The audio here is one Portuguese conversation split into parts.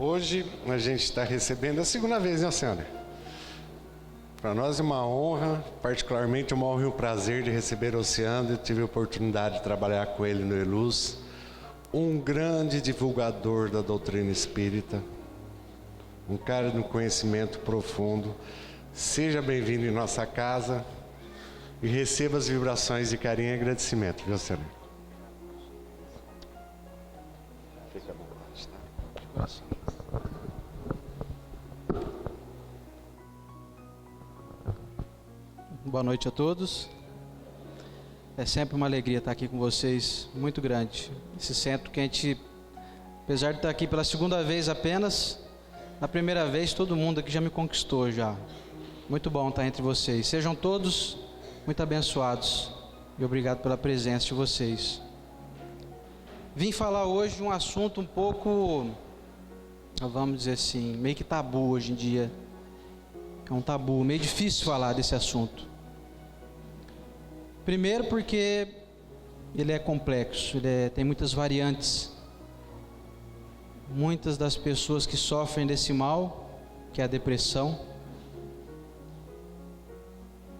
Hoje a gente está recebendo a segunda vez, né, senhora? Para nós é uma honra, particularmente uma honra e um prazer de receber o Oceano. Eu tive a oportunidade de trabalhar com ele no Eluz, um grande divulgador da doutrina espírita, um cara de um conhecimento profundo. Seja bem-vindo em nossa casa e receba as vibrações de carinho e agradecimento, viu, senhora? Fica à vontade, tá? De coração. Boa noite a todos. É sempre uma alegria estar aqui com vocês, muito grande. Esse centro que a gente, apesar de estar aqui pela segunda vez apenas, na primeira vez todo mundo aqui já me conquistou já. Muito bom estar entre vocês. Sejam todos muito abençoados e obrigado pela presença de vocês. Vim falar hoje de um assunto um pouco, vamos dizer assim, meio que tabu hoje em dia. É um tabu, meio difícil falar desse assunto. Primeiro porque ele é complexo, tem muitas variantes. Muitas das pessoas que sofrem desse mal, que é a depressão,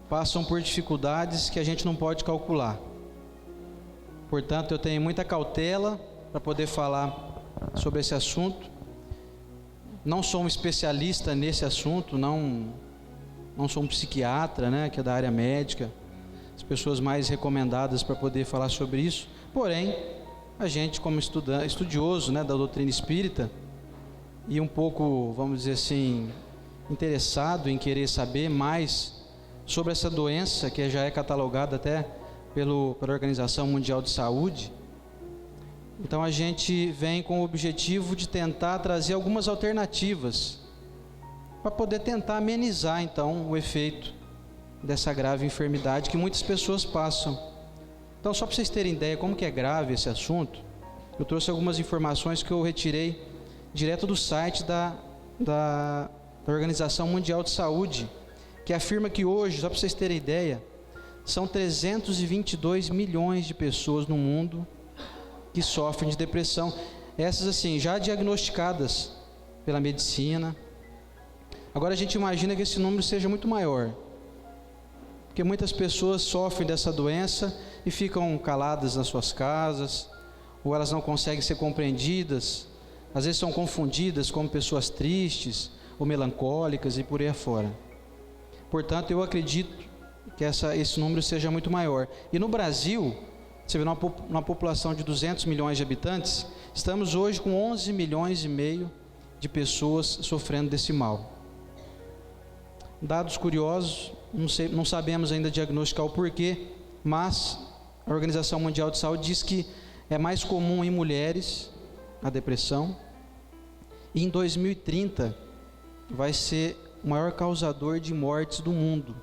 passam por dificuldades que a gente não pode calcular. Portanto, eu tenho muita cautela para poder falar sobre esse assunto. Não sou um especialista nesse assunto, não sou um psiquiatra, né, que é da área médica, as pessoas mais recomendadas para poder falar sobre isso. Porém, a gente como estudioso, né, da doutrina espírita e um pouco, vamos dizer assim, interessado em querer saber mais sobre essa doença que já é catalogada até pela Organização Mundial de Saúde. Então a gente vem com o objetivo de tentar trazer algumas alternativas para poder tentar amenizar então o efeito dessa grave enfermidade que muitas pessoas passam. Então, só para vocês terem ideia como que é grave esse assunto, eu trouxe algumas informações que eu retirei direto do site da Organização Mundial de Saúde, que afirma que hoje, só para vocês terem ideia, são 322 milhões de pessoas no mundo que sofrem de depressão. Essas assim, já diagnosticadas pela medicina. Agora a gente imagina que esse número seja muito maior, porque muitas pessoas sofrem dessa doença e ficam caladas nas suas casas, ou elas não conseguem ser compreendidas, às vezes são confundidas como pessoas tristes ou melancólicas e por aí afora. Portanto, eu acredito que esse número seja muito maior. E no Brasil, você vê, numa população de 200 milhões de habitantes, estamos hoje com 11 milhões e meio de pessoas sofrendo desse mal. Dados curiosos, não sabemos ainda diagnosticar o porquê, mas a Organização Mundial de Saúde diz que é mais comum em mulheres a depressão, e em 2030 vai ser o maior causador de mortes do mundo,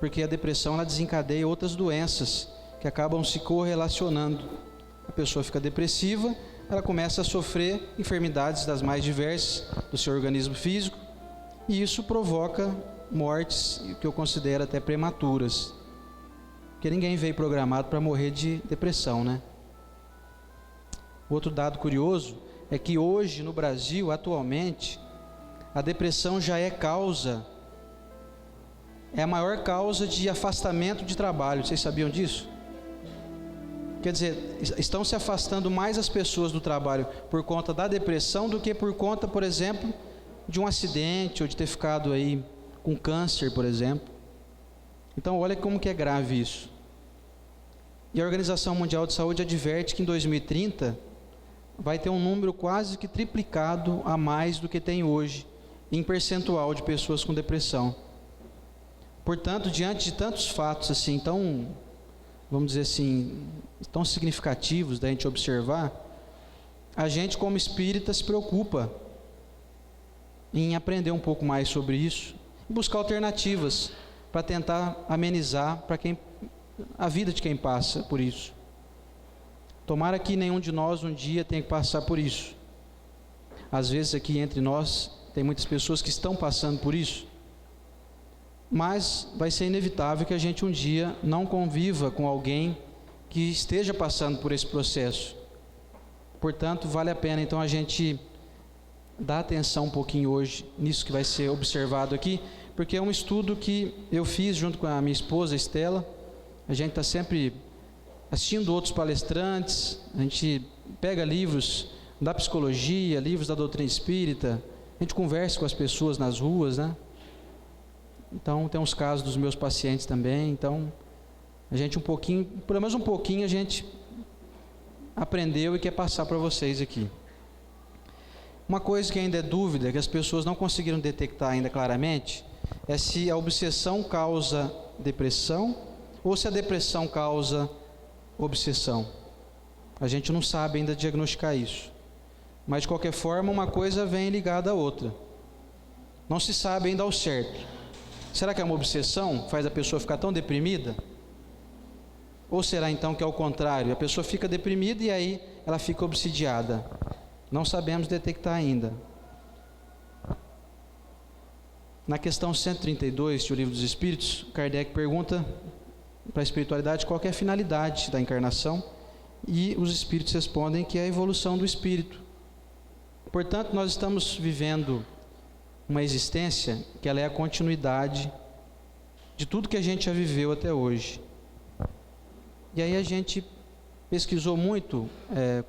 porque a depressão ela desencadeia outras doenças que acabam se correlacionando. A pessoa fica depressiva, ela começa a sofrer enfermidades das mais diversas do seu organismo físico, e isso provoca mortes que eu considero até prematuras, porque ninguém veio programado para morrer de depressão, né? Outro dado curioso é que hoje no Brasil, atualmente, a depressão já é a maior causa de afastamento de trabalho. Vocês sabiam disso? Quer dizer, estão se afastando mais as pessoas do trabalho por conta da depressão do que por conta, por exemplo, de um acidente ou de ter ficado aí com câncer, por exemplo. Então olha como que é grave isso. E a Organização Mundial de Saúde adverte que em 2030 vai ter um número quase que triplicado a mais do que tem hoje em percentual de pessoas com depressão. Portanto, diante de tantos fatos assim tão, vamos dizer assim, tão significativos da gente observar, a gente como espírita se preocupa em aprender um pouco mais sobre isso e buscar alternativas para tentar amenizar a vida de quem passa por isso. Tomara que nenhum de nós um dia tenha que passar por isso. Às vezes aqui entre nós tem muitas pessoas que estão passando por isso, mas vai ser inevitável que a gente um dia não conviva com alguém que esteja passando por esse processo. Portanto, vale a pena então a gente dar atenção um pouquinho hoje nisso que vai ser observado aqui, porque é um estudo que eu fiz junto com a minha esposa Estela. A gente está sempre assistindo outros palestrantes, a gente pega livros da psicologia, livros da doutrina espírita, a gente conversa com as pessoas nas ruas, né? Então tem uns casos dos meus pacientes também, então a gente um pouquinho, pelo menos um pouquinho a gente aprendeu e quer passar para vocês aqui. Uma coisa que ainda é dúvida, que as pessoas não conseguiram detectar ainda claramente, é se a obsessão causa depressão ou se a depressão causa obsessão. A gente não sabe ainda diagnosticar isso. Mas de qualquer forma, uma coisa vem ligada à outra. Não se sabe ainda ao certo. Será que é uma obsessão? Faz a pessoa ficar tão deprimida? Ou será então que é o contrário? A pessoa fica deprimida e aí ela fica obsidiada. Não sabemos detectar ainda. Na questão 132 do Livro dos Espíritos, Kardec pergunta para a espiritualidade qual que é a finalidade da encarnação, e os espíritos respondem que é a evolução do espírito. Portanto, nós estamos vivendo uma existência que ela é a continuidade de tudo que a gente já viveu até hoje. E aí a gente pesquisou muito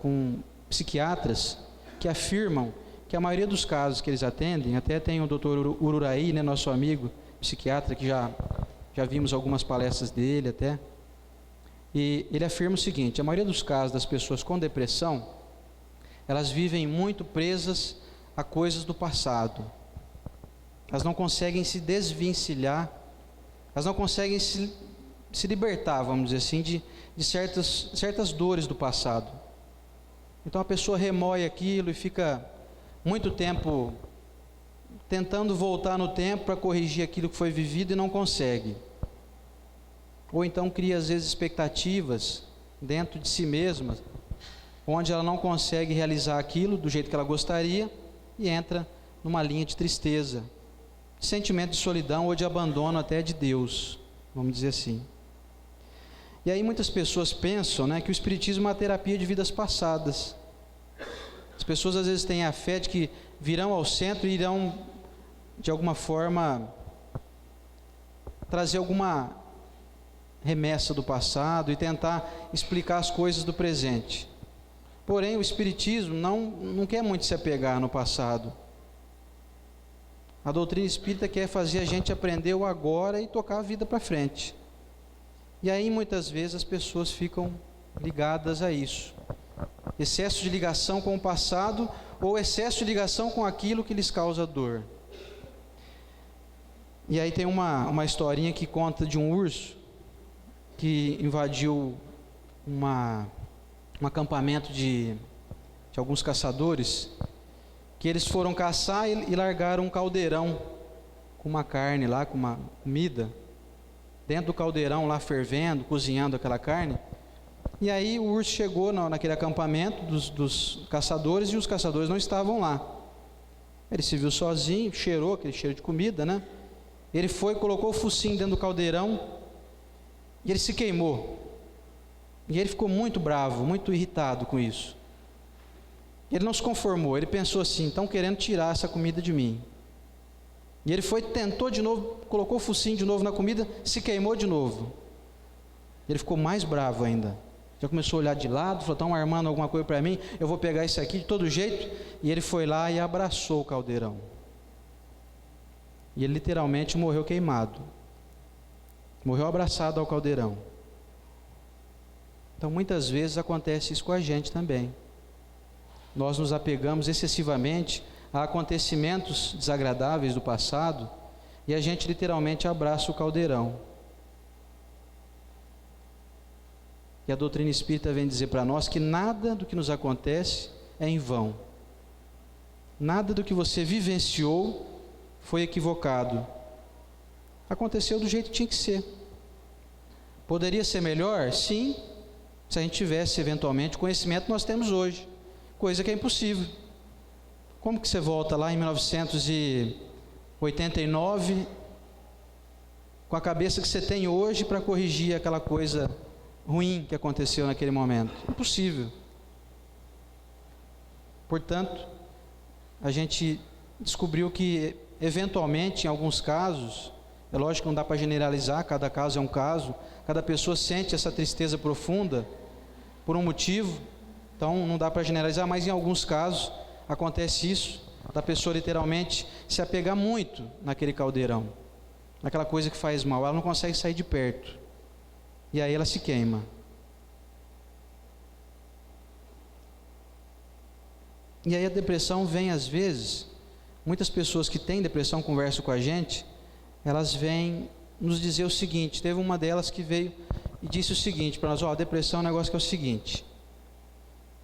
com psiquiatras que afirmam que a maioria dos casos que eles atendem, até tem o Dr. Ururaí, né, nosso amigo psiquiatra, que já vimos algumas palestras dele até, e ele afirma o seguinte: a maioria dos casos das pessoas com depressão, elas vivem muito presas a coisas do passado. Elas não conseguem se desvencilhar, elas não conseguem se libertar, vamos dizer assim, de certas dores do passado. Então a pessoa remói aquilo e fica muito tempo tentando voltar no tempo para corrigir aquilo que foi vivido e não consegue. Ou então cria às vezes expectativas dentro de si mesma, onde ela não consegue realizar aquilo do jeito que ela gostaria e entra numa linha de tristeza, de sentimento de solidão ou de abandono até de Deus, vamos dizer assim. E aí muitas pessoas pensam, né, que o Espiritismo é uma terapia de vidas passadas. As pessoas às vezes têm a fé de que virão ao centro e irão, de alguma forma, trazer alguma remessa do passado e tentar explicar as coisas do presente. Porém, o Espiritismo não quer muito se apegar no passado. A doutrina espírita quer fazer a gente aprender o agora e tocar a vida para frente. E aí muitas vezes as pessoas ficam ligadas a isso. Excesso de ligação com o passado ou excesso de ligação com aquilo que lhes causa dor. E aí tem uma historinha que conta de um urso que invadiu um acampamento de alguns caçadores, que eles foram caçar e largaram um caldeirão com uma carne lá, com uma comida, dentro do caldeirão lá fervendo, cozinhando aquela carne. E aí o urso chegou naquele acampamento dos caçadores e os caçadores não estavam lá. Ele se viu sozinho, cheirou aquele cheiro de comida, né? Ele foi, colocou o focinho dentro do caldeirão e ele se queimou. E ele ficou muito bravo, muito irritado com isso. Ele não se conformou, ele pensou assim: estão querendo tirar essa comida de mim. E ele foi, tentou de novo, colocou o focinho de novo na comida, se queimou de novo. Ele ficou mais bravo ainda. Já começou a olhar de lado, falou: estão armando alguma coisa para mim, eu vou pegar isso aqui de todo jeito. E ele foi lá e abraçou o caldeirão. E ele literalmente morreu queimado. Morreu abraçado ao caldeirão. Então muitas vezes acontece isso com a gente também. Nós nos apegamos excessivamente a acontecimentos desagradáveis do passado e a gente literalmente abraça o caldeirão. E a doutrina espírita vem dizer para nós que nada do que nos acontece é em vão. Nada do que você vivenciou foi equivocado. Aconteceu do jeito que tinha que ser. Poderia ser melhor? Sim, se a gente tivesse eventualmente o conhecimento que nós temos hoje, coisa que é impossível. Como que você volta lá em 1989 com a cabeça que você tem hoje para corrigir aquela coisa ruim que aconteceu naquele momento? Impossível. Portanto, a gente descobriu que, eventualmente, em alguns casos, é lógico que não dá para generalizar, cada caso é um caso, cada pessoa sente essa tristeza profunda por um motivo, então não dá para generalizar, mas em alguns casos acontece isso, da pessoa literalmente se apegar muito naquele caldeirão, naquela coisa que faz mal, ela não consegue sair de perto, e aí ela se queima. E aí a depressão vem às vezes, muitas pessoas que têm depressão conversam com a gente, elas vêm nos dizer o seguinte, teve uma delas que veio e disse o seguinte para nós, a depressão é um negócio que é o seguinte,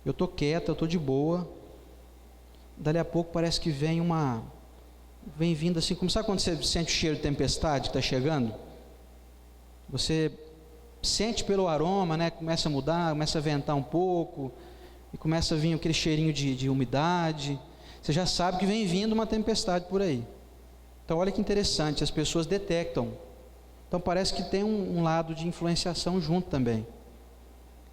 eu estou quieta, eu estou de boa, dali a pouco parece que vem vindo assim, como sabe quando você sente o cheiro de tempestade que está chegando? Você sente pelo aroma, né, começa a mudar, começa a ventar um pouco, e começa a vir aquele cheirinho de umidade, você já sabe que vem vindo uma tempestade por aí. Então olha que interessante, as pessoas detectam, então parece que tem um lado de influenciação junto também,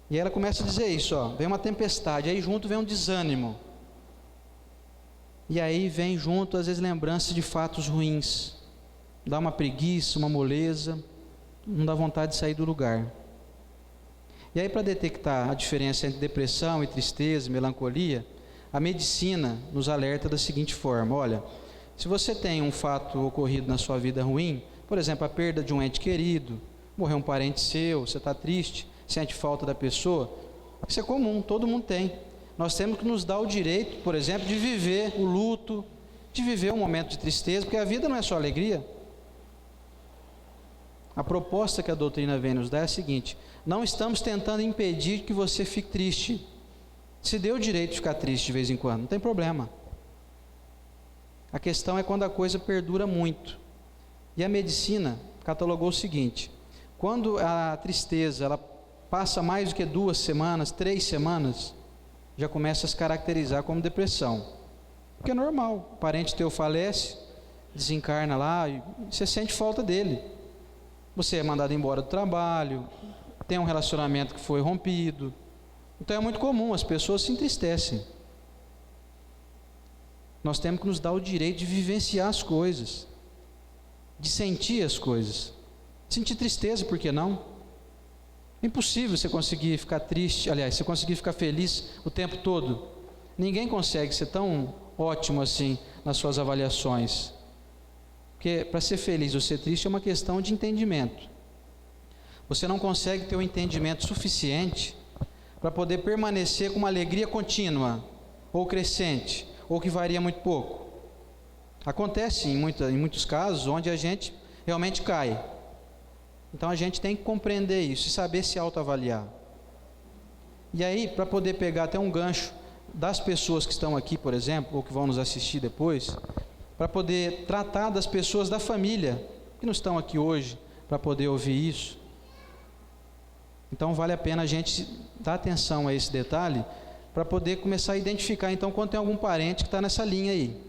e aí ela começa a dizer isso, vem uma tempestade, aí junto vem um desânimo, e aí vem junto às vezes lembranças de fatos ruins, dá uma preguiça, uma moleza, não dá vontade de sair do lugar. E aí, para detectar a diferença entre depressão e tristeza, melancolia, a medicina nos alerta da seguinte forma, olha, se você tem um fato ocorrido na sua vida ruim, por exemplo, a perda de um ente querido, morreu um parente seu, você está triste, sente falta da pessoa, isso é comum, todo mundo tem. Nós temos que nos dar o direito, por exemplo, de viver o luto, de viver um momento de tristeza, porque a vida não é só alegria. A proposta que a doutrina vem nos dar é a seguinte, não estamos tentando impedir que você fique triste, se dê o direito de ficar triste de vez em quando, não tem problema. A questão é quando a coisa perdura muito, e a medicina catalogou o seguinte, quando a tristeza ela passa mais do que 2 semanas, 3 semanas, já começa a se caracterizar como depressão, porque é normal, o parente teu falece, desencarna lá, e você sente falta dele, você é mandado embora do trabalho, tem um relacionamento que foi rompido, então é muito comum, as pessoas se entristecem. Nós temos que nos dar o direito de vivenciar as coisas, de sentir as coisas, sentir tristeza, por que não? É impossível você conseguir ficar triste, aliás, você conseguir ficar feliz o tempo todo, ninguém consegue ser tão ótimo assim nas suas avaliações, porque para ser feliz ou ser triste é uma questão de entendimento. Você não consegue ter um entendimento suficiente para poder permanecer com uma alegria contínua, ou crescente, ou que varia muito pouco. Acontece em muitos casos onde a gente realmente cai. Então a gente tem que compreender isso e saber se autoavaliar. E aí, para poder pegar até um gancho das pessoas que estão aqui, por exemplo, ou que vão nos assistir depois, para poder tratar das pessoas da família que não estão aqui hoje para poder ouvir isso. Então vale a pena a gente dar atenção a esse detalhe para poder começar a identificar então quando tem algum parente que está nessa linha aí.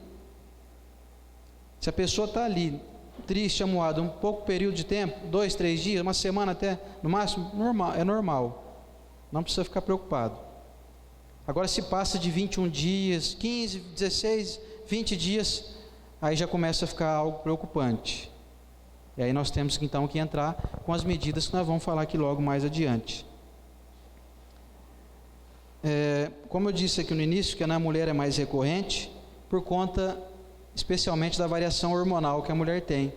Se a pessoa está ali, triste, amuada, um pouco período de tempo, 2, 3 dias, uma semana até, no máximo, é normal. Não precisa ficar preocupado. Agora se passa de 21 dias, 15, 16, 20 dias, aí já começa a ficar algo preocupante. E aí nós temos então que entrar com as medidas que nós vamos falar aqui logo mais adiante. Como eu disse aqui no início, que na mulher é mais recorrente, por conta especialmente da variação hormonal que a mulher tem.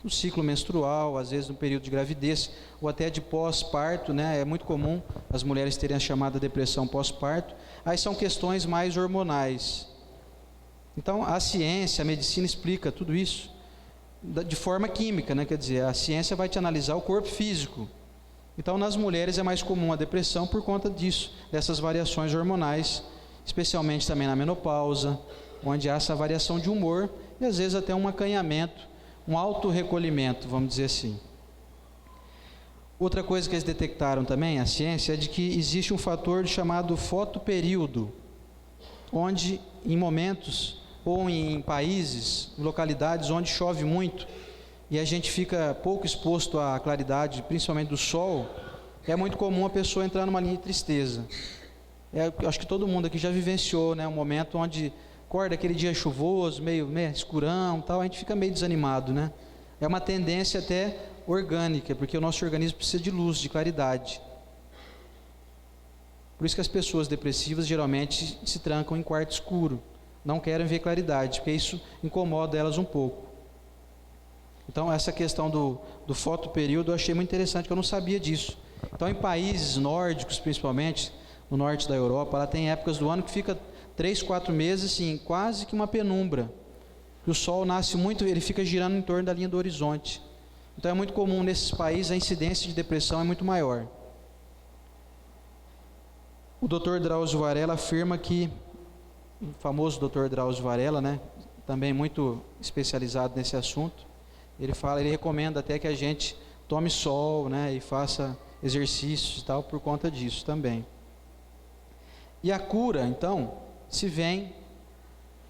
No ciclo menstrual, às vezes no período de gravidez, ou até de pós-parto, né? É muito comum as mulheres terem a chamada depressão pós-parto. Aí são questões mais hormonais. Então a ciência, a medicina explica tudo isso de forma química, né? Quer dizer, a ciência vai te analisar o corpo físico. Então nas mulheres é mais comum a depressão por conta disso, dessas variações hormonais, especialmente também na menopausa, onde há essa variação de humor e às vezes até um acanhamento, um autorrecolhimento, vamos dizer assim. Outra coisa que eles detectaram também, a ciência, é de que existe um fator chamado fotoperíodo, onde em momentos ou em países, localidades onde chove muito e a gente fica pouco exposto à claridade, principalmente do sol, é muito comum a pessoa entrar numa linha de tristeza. Eu acho que todo mundo aqui já vivenciou, né, um momento onde acorda aquele dia chuvoso, meio escurão, tal, a gente fica meio desanimado, né? É uma tendência até orgânica, porque o nosso organismo precisa de luz, de claridade. Por isso que as pessoas depressivas geralmente se trancam em quarto escuro, não querem ver claridade, porque isso incomoda elas um pouco. Então essa questão do fotoperíodo eu achei muito interessante, que eu não sabia disso. Então em países nórdicos, principalmente no norte da Europa, ela tem épocas do ano que fica 3, 4 meses, assim, quase que uma penumbra. E o sol nasce muito, ele fica girando em torno da linha do horizonte. Então é muito comum nesses países, a incidência de depressão é muito maior. O Dr. Drauzio Varela afirma que, o famoso Dr. Drauzio Varela, né, também muito especializado nesse assunto, ele recomenda até que a gente tome sol, né, e faça exercícios e tal, por conta disso também. E a cura, então, se vem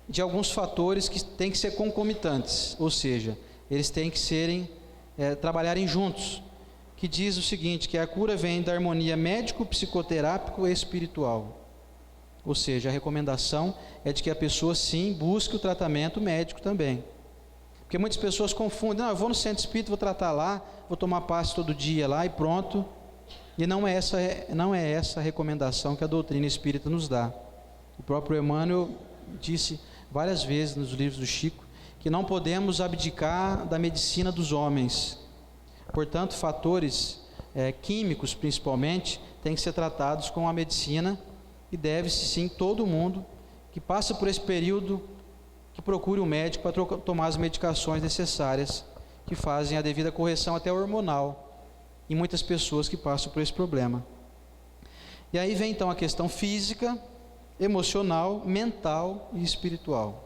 de alguns fatores que têm que ser concomitantes, ou seja, eles têm que trabalharem juntos, que diz o seguinte, que a cura vem da harmonia médico, psicoterápico e espiritual. Ou seja, a recomendação é de que a pessoa sim busque o tratamento médico também. Porque muitas pessoas confundem, não, eu vou no centro espírita, vou tratar lá, vou tomar passe todo dia lá e pronto. E não é essa a recomendação que a doutrina espírita nos dá. O próprio Emmanuel disse várias vezes nos livros do Chico que não podemos abdicar da medicina dos homens. Portanto, fatores químicos principalmente têm que ser tratados com a medicina, e deve-se sim todo mundo que passa por esse período que procure um médico para tomar as medicações necessárias que fazem a devida correção até hormonal em muitas pessoas que passam por esse problema. E aí vem então a questão física, emocional, mental e espiritual.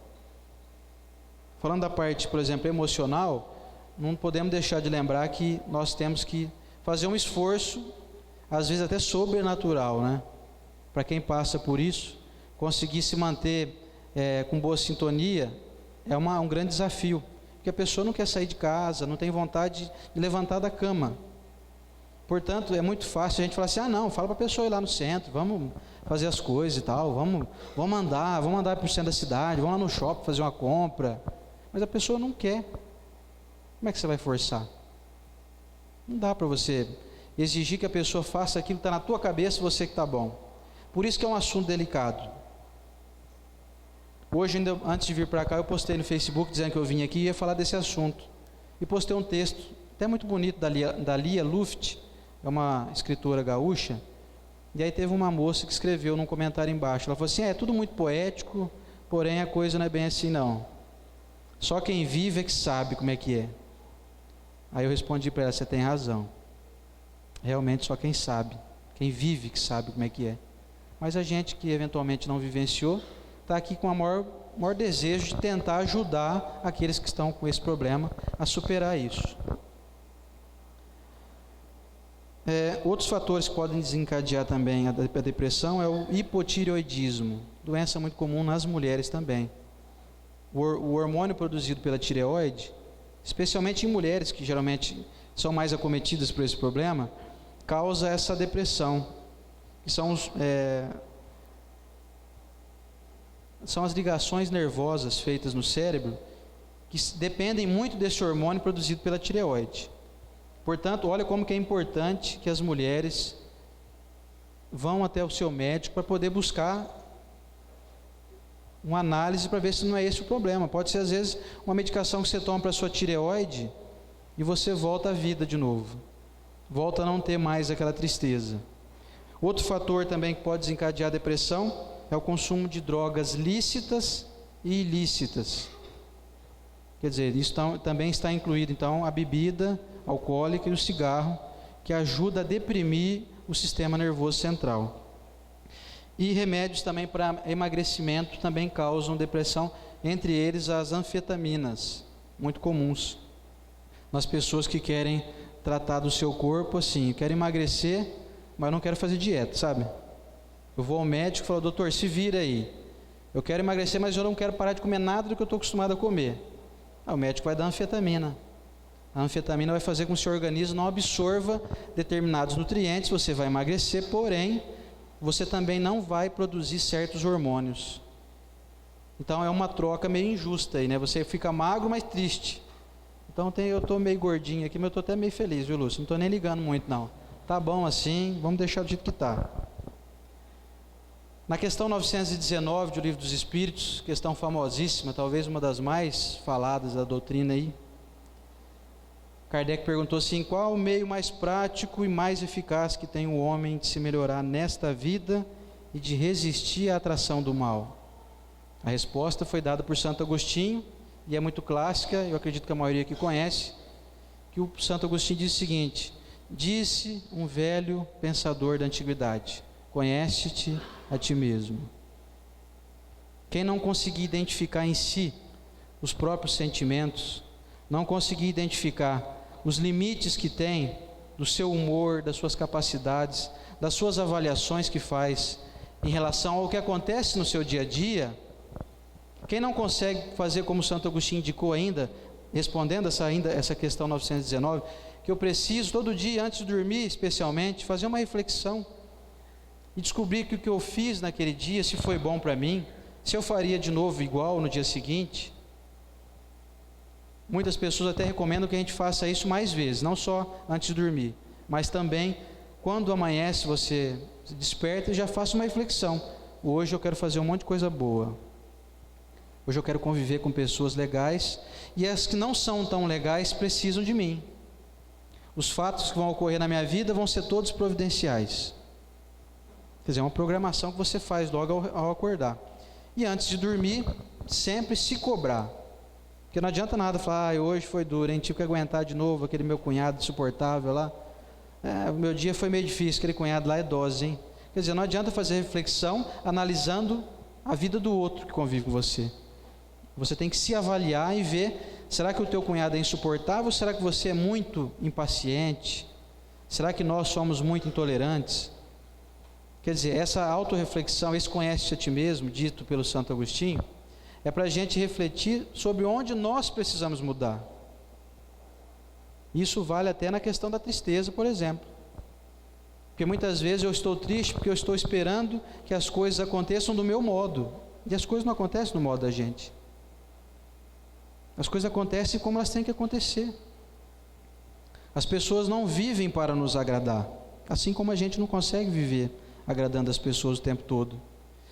Falando da parte, por exemplo, emocional, não podemos deixar de lembrar que nós temos que fazer um esforço, às vezes até sobrenatural, né? Para quem passa por isso, conseguir se manter com boa sintonia é um grande desafio, porque a pessoa não quer sair de casa, não tem vontade de levantar da cama. Portanto, é muito fácil a gente falar assim, não, fala para a pessoa ir lá no centro, vamos fazer as coisas e tal, vamos andar para o centro da cidade, vamos lá no shopping fazer uma compra. Mas a pessoa não quer. Como é que você vai forçar? Não dá para você exigir que a pessoa faça aquilo que está na tua cabeça, você que está bom. Por isso que é um assunto delicado. Hoje, ainda antes de vir para cá, eu postei no Facebook dizendo que eu vim aqui e ia falar desse assunto. E postei um texto até muito bonito da Lia Luft, é uma escritora gaúcha. E aí teve uma moça que escreveu num comentário embaixo. Ela falou assim, é tudo muito poético, porém a coisa não é bem assim não. Só quem vive é que sabe como é que é. Aí eu respondi para ela, você tem razão. Realmente só quem sabe, quem vive que sabe como é que é. Mas a gente que eventualmente não vivenciou, está aqui com o maior desejo de tentar ajudar aqueles que estão com esse problema a superar isso. Outros fatores que podem desencadear também a depressão é o hipotireoidismo, doença muito comum nas mulheres também. O hormônio produzido pela tireoide, especialmente em mulheres que geralmente são mais acometidas por esse problema, causa essa depressão, que são as ligações nervosas feitas no cérebro que dependem muito desse hormônio produzido pela tireoide. Portanto, olha como que é importante que as mulheres vão até o seu médico para poder buscar uma análise para ver se não é esse o problema. Pode ser às vezes uma medicação que você toma para a sua tireoide e você volta à vida de novo, volta a não ter mais aquela tristeza. Outro fator também que pode desencadear a depressão é o consumo de drogas lícitas e ilícitas. Quer dizer, isso também está incluído então a bebida alcoólica e o cigarro, que ajuda a deprimir o sistema nervoso central. E remédios também para emagrecimento também causam depressão, entre eles as anfetaminas, muito comuns nas pessoas que querem tratar do seu corpo assim, eu quero emagrecer, mas não quero fazer dieta, sabe? Eu vou ao médico e falo, doutor, se vira aí, eu quero emagrecer, mas eu não quero parar de comer nada do que eu estou acostumado a comer. O médico vai dar anfetamina. A anfetamina vai fazer com que o seu organismo não absorva determinados nutrientes, você vai emagrecer, porém, você também não vai produzir certos hormônios. Então é uma troca meio injusta aí, né? Você fica magro, mas triste. Então eu estou meio gordinho aqui, mas eu estou até meio feliz, viu, Lúcio? Não estou nem ligando muito, não. Tá bom assim, vamos deixar do jeito que está. Na questão 919 do Livro dos Espíritos, questão famosíssima, talvez uma das mais faladas da doutrina aí, Kardec perguntou assim: qual o meio mais prático e mais eficaz que tem o homem de se melhorar nesta vida e de resistir à atração do mal? A resposta foi dada por Santo Agostinho, e é muito clássica, eu acredito que a maioria aqui conhece, que o Santo Agostinho diz o seguinte: disse um velho pensador da antiguidade, conhece-te a ti mesmo. Quem não conseguir identificar em si os próprios sentimentos, não conseguir identificar os limites que tem do seu humor, das suas capacidades, das suas avaliações que faz em relação ao que acontece no seu dia a dia, quem não consegue fazer como Santo Agostinho indicou ainda, respondendo essa questão 919, que eu preciso todo dia antes de dormir, especialmente, fazer uma reflexão e descobrir que o que eu fiz naquele dia, se foi bom para mim, se eu faria de novo igual no dia seguinte. Muitas pessoas até recomendam que a gente faça isso mais vezes, não só antes de dormir, mas também quando amanhece, você se desperta e já faça uma reflexão. Hoje eu quero fazer um monte de coisa boa. Hoje eu quero conviver com pessoas legais, e as que não são tão legais precisam de mim. Os fatos que vão ocorrer na minha vida vão ser todos providenciais. Quer dizer, é uma programação que você faz logo ao acordar. E antes de dormir, sempre se cobrar. Porque não adianta nada falar: hoje foi duro, hein? Tive que aguentar de novo aquele meu cunhado insuportável lá. O meu dia foi meio difícil, aquele cunhado lá é dose, hein? Quer dizer, não adianta fazer reflexão analisando a vida do outro que convive com você. Você tem que se avaliar e ver: será que o teu cunhado é insuportável? Será que você é muito impaciente? Será que nós somos muito intolerantes? Quer dizer, essa autorreflexão, esse conhece-te a ti mesmo, dito pelo Santo Agostinho, é para a gente refletir sobre onde nós precisamos mudar. Isso vale até na questão da tristeza, por exemplo. Porque muitas vezes eu estou triste porque eu estou esperando que as coisas aconteçam do meu modo. E as coisas não acontecem no modo da gente. As coisas acontecem como elas têm que acontecer. As pessoas não vivem para nos agradar, assim como a gente não consegue viver agradando as pessoas o tempo todo.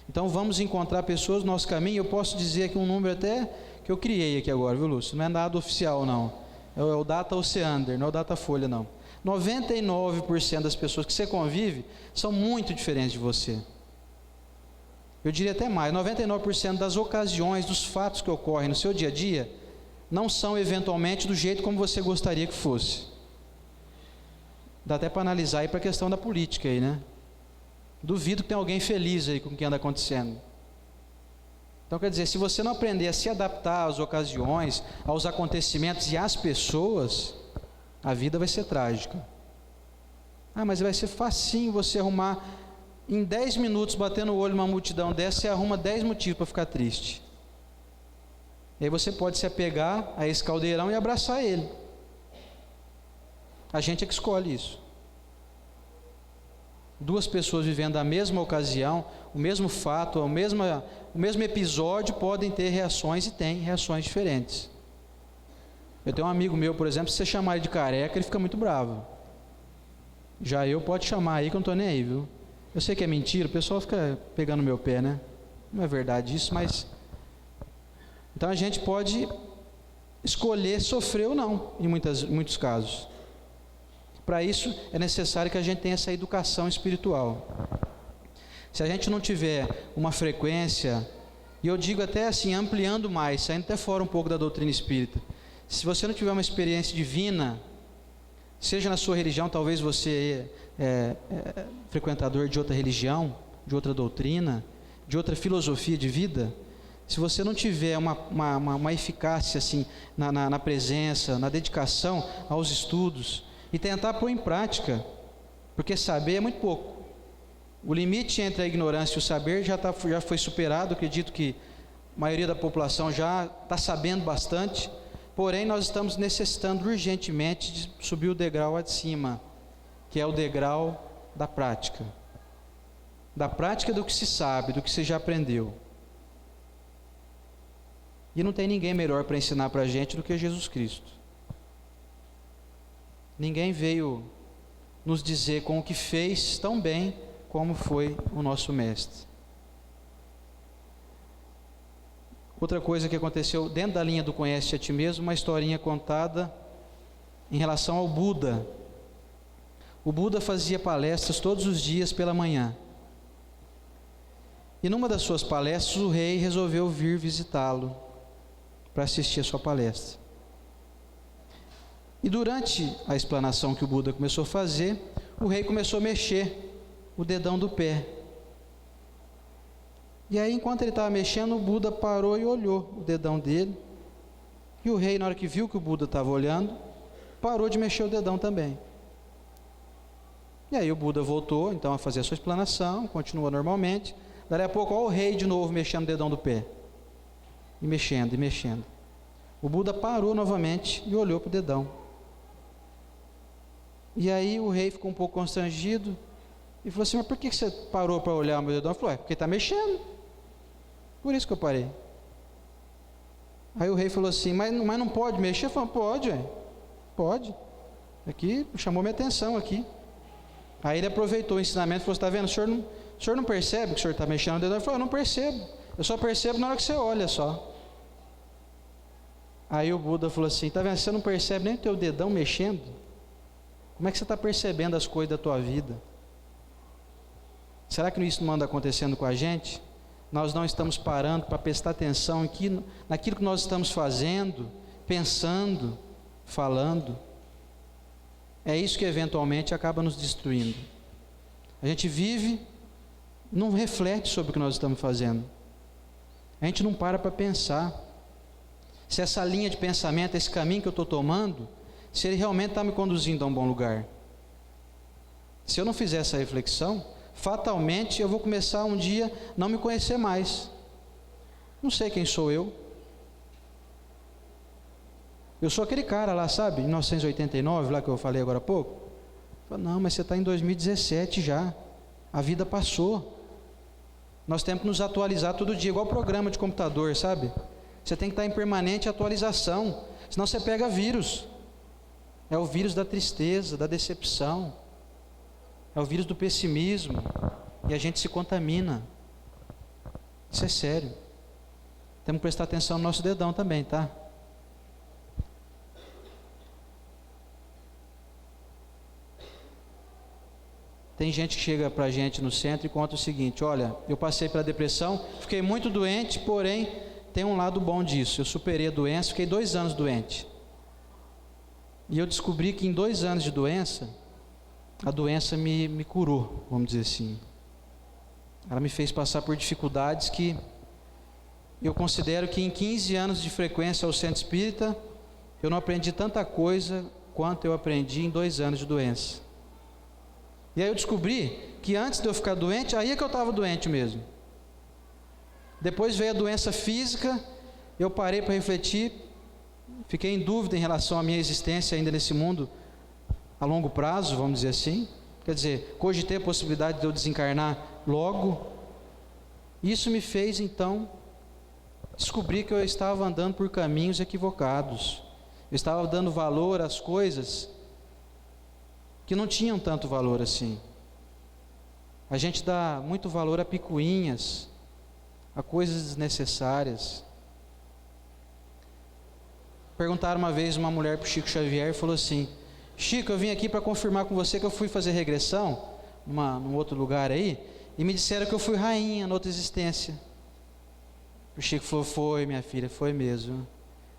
Então vamos encontrar pessoas no nosso caminho. Eu posso dizer aqui um número até que eu criei aqui agora, viu, Lúcio? Não é nada oficial, não. É o Data Oceander, não é o Datafolha, não. 99% das pessoas que você convive são muito diferentes de você. Eu diria até mais: 99% das ocasiões, dos fatos que ocorrem no seu dia a dia, não são eventualmente do jeito como você gostaria que fosse. Dá até para analisar aí para a questão da política aí, né? Duvido que tenha alguém feliz aí com o que anda acontecendo. Então, quer dizer, se você não aprender a se adaptar às ocasiões, aos acontecimentos e às pessoas, a vida vai ser trágica. Mas vai ser facinho você arrumar, em 10 minutos, batendo o olho numa multidão dessa, você arruma 10 motivos para ficar triste. E aí você pode se apegar a esse caldeirão e abraçar ele. A gente é que escolhe isso. Duas pessoas vivendo a mesma ocasião, o mesmo fato, o mesmo episódio, podem ter reações, e têm reações diferentes. Eu tenho um amigo meu, por exemplo, se você chamar ele de careca, ele fica muito bravo. Já eu, pode chamar aí que eu não estou nem aí, viu? Eu sei que é mentira, o pessoal fica pegando no meu pé, né? Não é verdade isso, mas... Então a gente pode escolher sofrer ou não, em muitos casos. Para isso é necessário que a gente tenha essa educação espiritual. Se a gente não tiver uma frequência, e eu digo até assim, ampliando mais, saindo até fora um pouco da doutrina espírita, se você não tiver uma experiência divina, seja na sua religião, talvez você é frequentador de outra religião, de outra doutrina, de outra filosofia de vida, se você não tiver uma eficácia assim, na presença, na dedicação aos estudos, e tentar pôr em prática, porque saber é muito pouco. O limite entre a ignorância e o saber já foi superado. Acredito que a maioria da população já está sabendo bastante, porém nós estamos necessitando urgentemente de subir o degrau acima, que é o degrau da prática do que se sabe, do que se já aprendeu. E não tem ninguém melhor para ensinar para a gente do que Jesus Cristo. Ninguém veio nos dizer com o que fez tão bem como foi o nosso Mestre. Outra coisa que aconteceu dentro da linha do Conhece a Ti Mesmo, uma historinha contada em relação ao Buda. O Buda fazia palestras todos os dias pela manhã. E numa das suas palestras, o rei resolveu vir visitá-lo para assistir a sua palestra. E durante a explanação que o Buda começou a fazer, o rei começou a mexer o dedão do pé. E aí, enquanto ele estava mexendo, o Buda parou e olhou o dedão dele. E o rei, na hora que viu que o Buda estava olhando, parou de mexer o dedão também. E aí o Buda voltou, então, a fazer a sua explanação, continuou normalmente. Daí a pouco, olha o rei de novo mexendo o dedão do pé. E mexendo, e mexendo. O Buda parou novamente e olhou para o dedão. E aí o rei ficou um pouco constrangido e falou assim: mas por que você parou para olhar o meu dedão? Ele falou: porque está mexendo. Por isso que eu parei. Aí o rei falou assim: mas não pode mexer? Eu falei: pode, pode. Aqui chamou minha atenção aqui. Aí ele aproveitou o ensinamento e falou: está vendo, o senhor não percebe que o senhor está mexendo o dedão? Ele falou: eu não percebo, eu só percebo na hora que você olha só. Aí o Buda falou assim: está vendo, você não percebe nem o teu dedão mexendo? Como é que você está percebendo as coisas da tua vida? Será que isso não anda acontecendo com a gente? Nós não estamos parando para prestar atenção naquilo que nós estamos fazendo, pensando, falando. É isso que eventualmente acaba nos destruindo. A gente vive, não reflete sobre o que nós estamos fazendo. A gente não para pensar. Se essa linha de pensamento, esse caminho que eu estou tomando, se ele realmente está me conduzindo a um bom lugar. Se eu não fizer essa reflexão, fatalmente eu vou começar um dia a não me conhecer mais. Não sei quem sou eu. Eu sou aquele cara lá, sabe, em 1989, lá que eu falei agora há pouco. Não, mas você está em 2017 já. A vida passou. Nós temos que nos atualizar todo dia, igual programa de computador, sabe? Você tem que estar em permanente atualização, senão você pega vírus. É o vírus da tristeza, da decepção. É o vírus do pessimismo. E a gente se contamina. Isso é sério. Temos que prestar atenção no nosso dedão também, tá? Tem gente que chega pra gente no centro e conta o seguinte: olha, eu passei pela depressão, fiquei muito doente, porém tem um lado bom disso. Eu superei a doença, fiquei 2 anos doente. E eu descobri que em 2 anos de doença, a doença me curou, vamos dizer assim. Ela me fez passar por dificuldades que eu considero que em 15 anos de frequência ao centro espírita, eu não aprendi tanta coisa quanto eu aprendi em 2 anos de doença. E aí eu descobri que antes de eu ficar doente, aí é que eu estava doente mesmo. Depois veio a doença física, eu parei para refletir, fiquei em dúvida em relação à minha existência ainda nesse mundo a longo prazo, vamos dizer assim. Quer dizer, cogitei a possibilidade de eu desencarnar logo. Isso me fez então descobrir que eu estava andando por caminhos equivocados. Eu estava dando valor às coisas que não tinham tanto valor assim. A gente dá muito valor a picuinhas, a coisas desnecessárias. Perguntaram uma vez uma mulher para o Chico Xavier e falou assim: Chico, eu vim aqui para confirmar com você que eu fui fazer regressão num outro lugar aí, e me disseram que eu fui rainha na outra existência. O Chico falou: foi, minha filha, foi mesmo.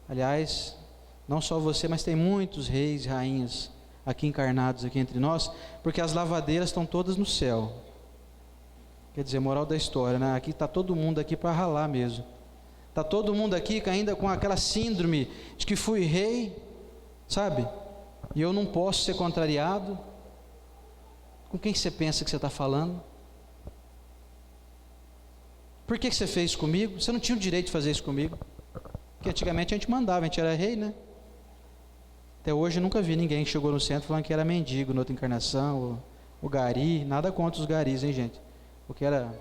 Aliás, não só você, mas tem muitos reis e rainhas aqui encarnados aqui entre nós, porque as lavadeiras estão todas no céu. Quer dizer, moral da história, né? Aqui está todo mundo aqui para ralar mesmo. Está todo mundo aqui ainda com aquela síndrome de que fui rei, sabe? E eu não posso ser contrariado. Com quem você pensa que você está falando? Por que você fez isso comigo? Você não tinha o direito de fazer isso comigo. Porque antigamente a gente mandava, a gente era rei, né? Até hoje eu nunca vi ninguém que chegou no centro falando que era mendigo na outra encarnação, ou gari. Nada contra os garis, hein, gente? Ou que era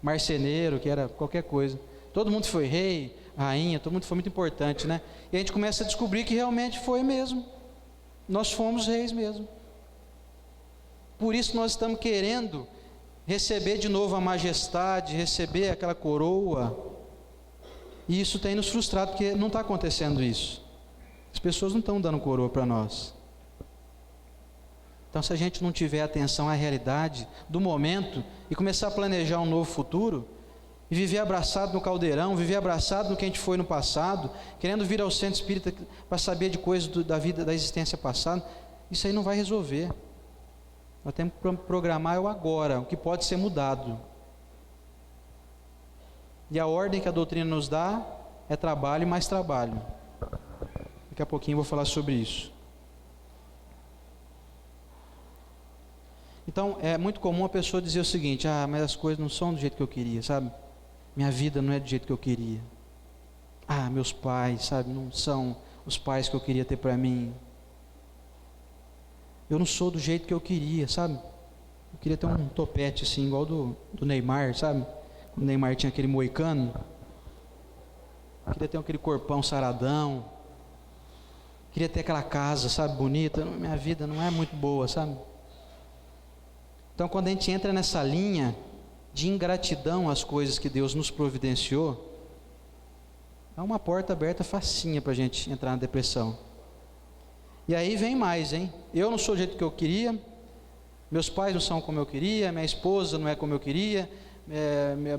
marceneiro, que era qualquer coisa. Todo mundo foi rei, rainha, todo mundo foi muito importante, né? E a gente começa a descobrir que realmente foi mesmo. Nós fomos reis mesmo. Por isso nós estamos querendo receber de novo a majestade, receber aquela coroa. E isso tem nos frustrado, porque não está acontecendo isso. As pessoas não estão dando coroa para nós. Então, se a gente não tiver atenção à realidade do momento e começar a planejar um novo futuro, e viver abraçado no caldeirão, viver abraçado no que a gente foi no passado, querendo vir ao centro espírita para saber de coisas da vida, da existência passada, isso aí não vai resolver. Nós temos que programar o agora, o que pode ser mudado. E a ordem que a doutrina nos dá é trabalho e mais trabalho. Daqui a pouquinho eu vou falar sobre isso. Então, é muito comum a pessoa dizer o seguinte: mas as coisas não são do jeito que eu queria, sabe? Minha vida não é do jeito que eu queria. Meus pais, sabe, não são os pais que eu queria ter para mim. Eu não sou do jeito que eu queria, sabe? Eu queria ter um topete assim, igual do Neymar, sabe? O Neymar tinha aquele moicano. Eu queria ter aquele corpão saradão. Queria ter aquela casa, sabe, bonita. Minha vida não é muito boa, sabe? Então, quando a gente entra nessa linha de ingratidão às coisas que Deus nos providenciou, é uma porta aberta facinha para a gente entrar na depressão. E aí vem mais, hein? Eu não sou do jeito que eu queria, meus pais não são como eu queria, minha esposa não é como eu queria,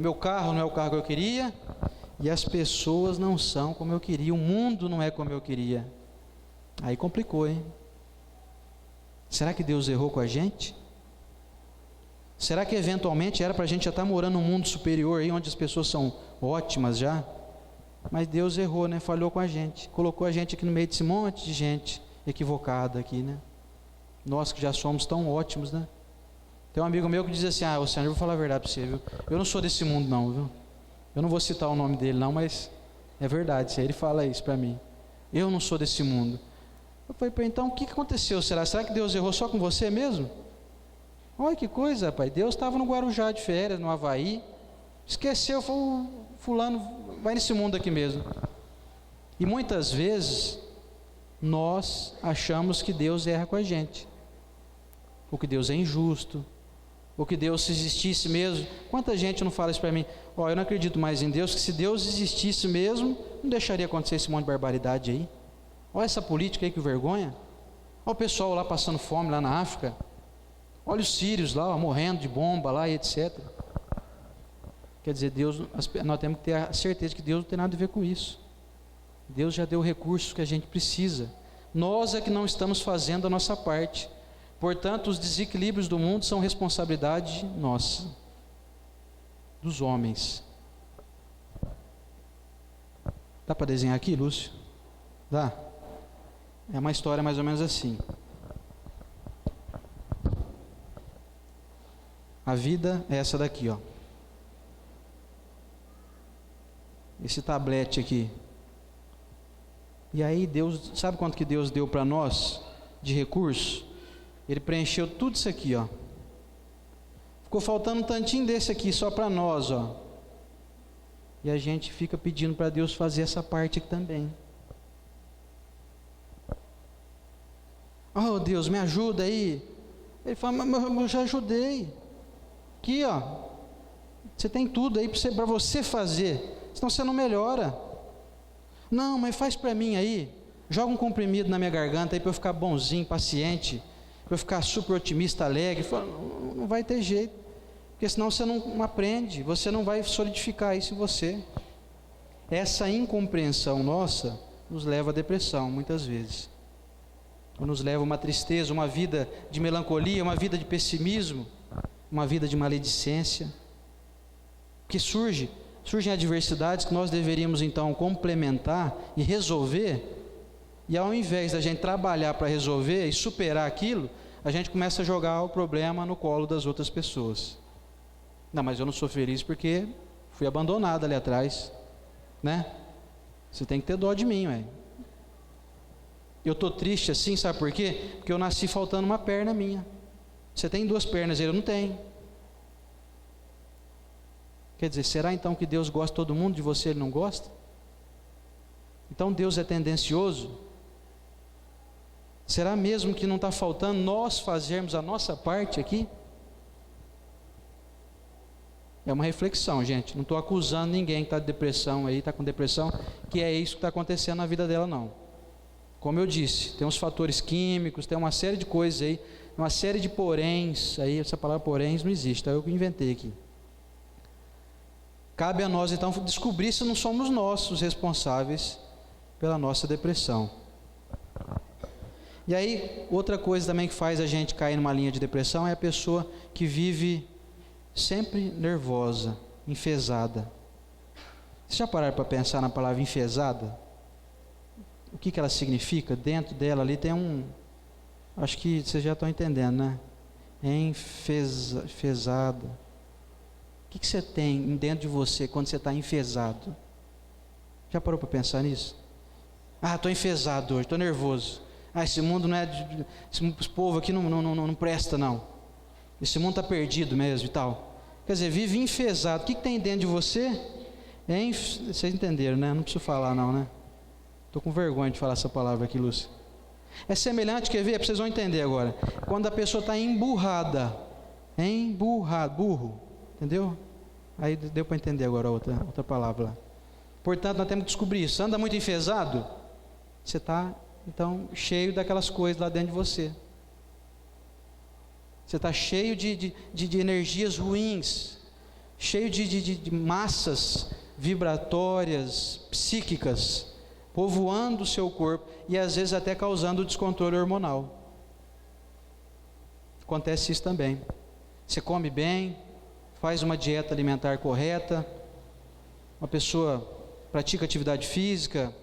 meu carro não é o carro que eu queria, e as pessoas não são como eu queria, o mundo não é como eu queria. Aí complicou, hein? Será que Deus errou com a gente? Será que eventualmente era para a gente já estar morando num mundo superior aí, onde as pessoas são ótimas já? Mas Deus errou, né? Falhou com a gente, colocou a gente aqui no meio desse monte de gente equivocada aqui, né? Nós que já somos tão ótimos, né? Tem um amigo meu que diz assim: Senhor, eu vou falar a verdade para você, viu? Eu não sou desse mundo não, viu? Eu não vou citar o nome dele não, mas é verdade, ele fala isso para mim. Eu não sou desse mundo. Eu falei: então o que aconteceu? Será que Deus errou só com você mesmo? Olha que coisa, rapaz. Deus estava no Guarujá de férias, no Havaí, esqueceu, fulano vai nesse mundo aqui mesmo. E muitas vezes nós achamos que Deus erra com a gente, ou que Deus é injusto, ou que Deus, se existisse mesmo, quanta gente não fala isso para mim: eu não acredito mais em Deus, que se Deus existisse mesmo, não deixaria acontecer esse monte de barbaridade aí. Olha essa política aí, que vergonha. Olha o pessoal lá passando fome lá na África. Olha os sírios lá, morrendo de bomba lá e etc. Quer dizer, nós temos que ter a certeza que Deus não tem nada a ver com isso. Deus já deu recursos que a gente precisa. Nós é que não estamos fazendo a nossa parte. Portanto, os desequilíbrios do mundo são responsabilidade nossa, dos homens. Dá para desenhar aqui, Lúcio? Dá? É uma história mais ou menos assim. A vida é essa daqui, ó. Esse tablete aqui. E aí Deus, sabe quanto que Deus deu para nós de recurso? Ele preencheu tudo isso aqui, ó. Ficou faltando um tantinho desse aqui só para nós, ó. E a gente fica pedindo para Deus fazer essa parte aqui também. Oh, Deus, me ajuda aí. Ele fala: mas eu já ajudei. Aqui, ó, você tem tudo aí para você fazer, senão você não melhora. Não, mas faz para mim aí, joga um comprimido na minha garganta aí para eu ficar bonzinho, paciente, para eu ficar super otimista, alegre. Não vai ter jeito, porque senão você não aprende, você não vai solidificar isso em você. Essa incompreensão nossa nos leva à depressão muitas vezes, ou nos leva a uma tristeza, uma vida de melancolia, uma vida de pessimismo, uma vida de maledicência, que surgem adversidades que nós deveríamos então complementar e resolver, e ao invés da gente trabalhar para resolver e superar aquilo, a gente começa a jogar o problema no colo das outras pessoas. Não, mas eu não sou feliz porque fui abandonado ali atrás, né? Você tem que ter dó de mim, ué. Eu estou triste assim, sabe por quê? Porque eu nasci faltando uma perna minha. Você tem 2 pernas, ele não tem. Quer dizer, será então que Deus gosta de todo mundo, de você ele não gosta? Então Deus é tendencioso? Será mesmo que não está faltando nós fazermos a nossa parte aqui? É uma reflexão, gente. Não estou acusando ninguém que está de depressão aí, está com depressão, que é isso que está acontecendo na vida dela, não. Como eu disse, tem uns fatores químicos, tem uma série de coisas aí, uma série de poréns, aí essa palavra poréns não existe, tá? Eu que inventei aqui. Cabe a nós então descobrir se não somos nós os responsáveis pela nossa depressão. E aí, outra coisa também que faz a gente cair numa linha de depressão é a pessoa que vive sempre nervosa, enfesada. Vocês já pararam para pensar na palavra enfesada? O que ela significa? Dentro dela ali tem acho que vocês já estão entendendo, né? Enfesada. O que você tem dentro de você quando você está enfesado? Já parou para pensar nisso? Estou enfesado hoje, estou nervoso. Esse mundo não é... Esse povo aqui não presta, não. Esse mundo está perdido mesmo e tal. Quer dizer, vive enfesado. O que tem dentro de você? Vocês entenderam, né? Não preciso falar, não, né? Estou com vergonha de falar essa palavra aqui, Lúcia. É semelhante, quer ver? Vocês vão entender agora. Quando a pessoa está emburrada. Burro. Entendeu? Aí deu para entender agora a outra palavra lá. Portanto, nós temos que descobrir isso. Anda muito enfesado? Você está, então, cheio daquelas coisas lá dentro de você. Você está cheio de energias ruins. Cheio de massas vibratórias, psíquicas, povoando o seu corpo e às vezes até causando descontrole hormonal. Acontece isso também. Você come bem, faz uma dieta alimentar correta, uma pessoa pratica atividade física,